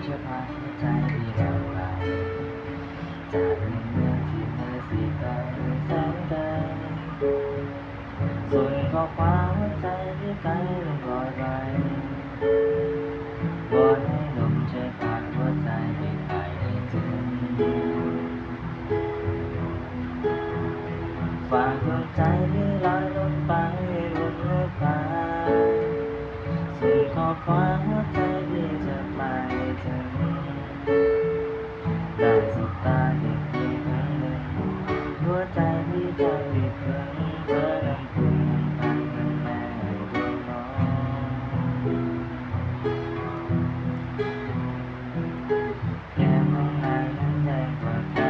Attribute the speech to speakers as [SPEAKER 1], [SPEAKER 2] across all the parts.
[SPEAKER 1] ช่วยพาหัวใจที่เราไปจากเมืองที่เมื่อสีไกลแสนไกลส่งข้อความหัวใจที่ไกลลอยไปวอนให้ลมช่วยพาหัวใจที่ไปให้ถึงฝากดวงใจที่ลอยลงไปบนเรือพายส่งข้อความหัวใจที่จะไปถึงได้สบตาเด็กเพียงครั้งหนึ่งหัวใจที่จะติดถึงเธอน้ำพุ่งพันมันแม่ดวงน้องแก้มน้องนายนั้นแดงกว่าใคร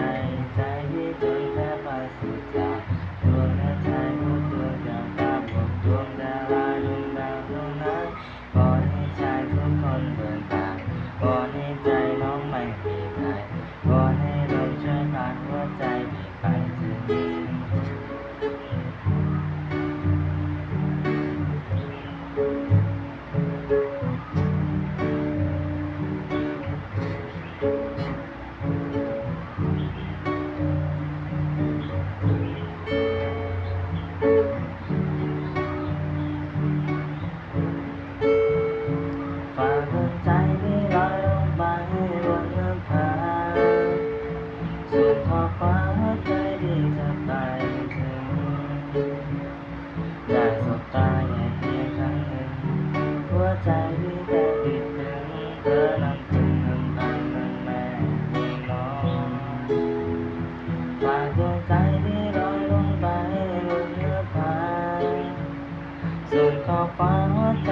[SPEAKER 1] ใจที่จนแทบไปสุดจากดวงและใจหัวตัวดาวตาบวกดวงดาวลายดวงดาวดวงนั้นปล่อยให้ใจทุกคนเดินตามปล่อยให้ใจน้องไม่มีใครปล่อยให้ลมช่วยพาหัวใจพี่ไปถึงฝากดวงใจที่ลอยลงไปบนเรือพายส่งข้อความหัวใจที่จะไปถึงได้สบตาแค่เพียงครั้งหนึ่งหัวใจที่จะติดถึงเธอน้ำพึ่งน้ำพันมันแม่มีน้องฝากดวงใจที่ลอยลงไปบนเรือพายส่งข้อความหัวใจ